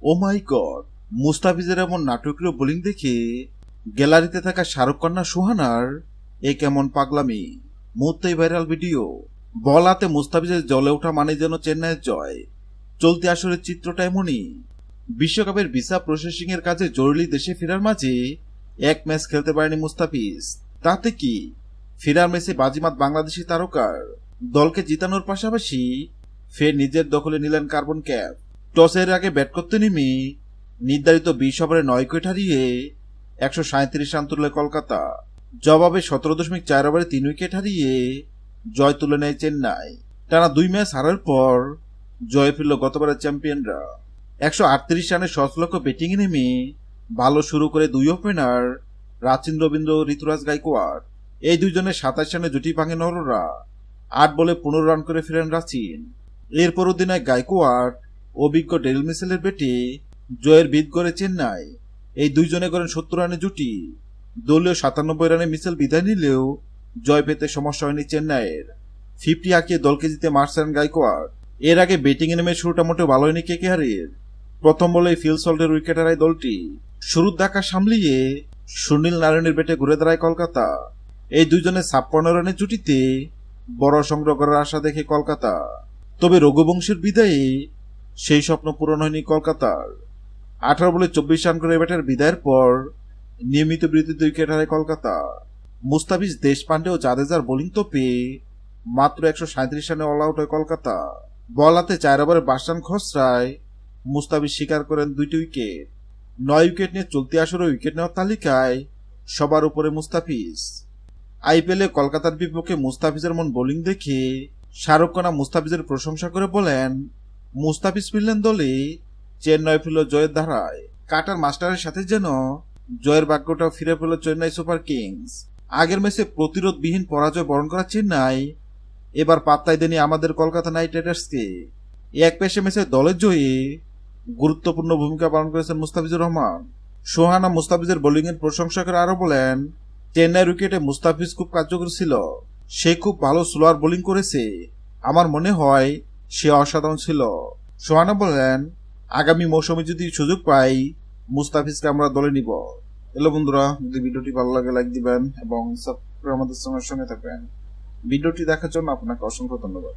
ও মাই god, মুস্তাফিজের এমন নাটকীয় বোলিং দেখে গ্যালারিতে থাকা শাহরুখ কন্যা সুহানার এ কেমন পাগলামি। মুহূর্তেই ভাইরাল ভিডিও। বল হাতে মুস্তাফিজের জ্বলে ওঠা মানে যেন চেন্নাইয়ের জয়। চলতি আসরের চিত্রটা এমনই। বিশ্বকাপের ভিসা প্রসেসিং এর কাজে জরুরি দেশে ফেরার মাঝে এক ম্যাচ খেলতে পারেনি মুস্তাফিজ। তাতে কি, ফেরার ম্যাচে বাজিমাত বাংলাদেশি তারকার। দলকে জিতানোর পাশাপাশি ফের নিজের দখলে নিলেন কার্বন ক্যাপ। টসের আগে ব্যাট করতে নেমে নির্ধারিত 20 ওভারে 9 উইকেট হারিয়ে 137 রান তুললে কলকাতা। জবাবে 17.4 ওভারে 3 উইকেট হারিয়ে জয় তুলে নেয় চেন্নাই। টানা 2 ম্যাচ হারার পর জয় ফিরল গতবারের চ্যাম্পিয়নরা। 138 রানে সহস্রলক্ষ ব্যাটিংয়ে নেমে ভালো শুরু করে দুই ওপেনার রাচিন রবীন্দ্র ও ঋতুরাজ গাইকোয়াড়। এই দুইজনের 27 রানে জুটি ভাঙে নররা। 8 বলে 15 রান করে ফিরেন রাচিন। এরপর অধিনায়ক গাইকোয়াড় অভিজ্ঞ ডেরিল মিচেলের ব্যাটে জয়ের ভিত গড়ে চেন্নাই। এই দুইজনে করেন 70 রানে জুটি। দলীয় 97 রানে মিচেল বিদায় নিলেও জয় পেতে সমস্যা হয়নি চেন্নাইয়ের। 50 হাঁকিয়ে দলকে জিতে মারছেন গাইকোয়াড়। এর আগে ব্যাটিংয়ে নেমে শুরুটা মোটেও ভালো হয়নি কেকেআরের। প্রথম বলেই ফিল সল্টের উইকেট হারায় দলটি। শুরুর ধাক্কা সামলিয়ে সুনীল নারায়ণের ব্যাটে ঘুরে দাঁড়ায় কলকাতা। এই দুইজনের 56 রানের জুটিতে বড় সংগ্রহ করার আশা দেখে কলকাতা। তবে রঘুবংশের বিদায়ে সেই স্বপ্ন পূরণ হয়নি কলকাতার। 18 বলে 24 রান করে ব্যাটের বিদায়ের পর নিয়মিত বিরতিতে উইকেট হারায় কলকাতা। মুস্তাফিজ, দেশপান্ডে ও জাদেজার বোলিং তোপে মাত্র 137 রানে অল আউট হয় কলকাতা। বল হাতে 4 ওভারে 22 রান খসড়ায় মুস্তাফিজ শিকার করেন 2টি উইকেট। 9 উইকেট নিয়ে চলতি আসরে উইকেট নেওয়ার তালিকায় সবার উপরে মুস্তাফিজ। আইপিএলে কলকাতার বিপক্ষে মুস্তাফিজের মন বোলিং দেখে শাহরুখ খান মুস্তাফিজের প্রশংসা করে বলেন, মুস্তাফিজ ফিরলেন দলে, চেন্নাই ফিরল জয়ের ধারায়। কাটার মাস্টারের সাথে যেন জয়ের ভাগ্যটাও ফিরে পেল চেন্নাই সুপার কিংস। আগের ম্যাচে প্রতিরোধবিহীন পরাজয় বরণ করা চেন্নাই এবার পাত্তাই দেয়নি আমাদের কলকাতা নাইট রাইডার্সকে। এক পেশে ম্যাচে দলের জয়ে গুরুত্বপূর্ণ ভূমিকা পালন করেছেন মুস্তাফিজুর রহমান। সোহানা মুস্তাফিজের বোলিংয়ের প্রশংসা করে আরো বলেন, চেন্নাইয়ের উইকেটে মুস্তাফিজ খুব কার্যকর ছিল। সে খুব ভালো স্লোয়ার বোলিং করেছে। আমার মনে হয় সে অসাধারণ ছিল। সোহানা বলেন, আগামী মৌসুমে যদি সুযোগ পাই মুস্তাফিজকে আমরা দলে নিব। হ্যালো বন্ধুরা, যদি ভিডিওটি ভালো লাগে লাইক দিবেন এবং সাবস্ক্রাইব আমাদের সঙ্গে থাকবেন। ভিডিওটি দেখার জন্য আপনাকে অসংখ্য ধন্যবাদ।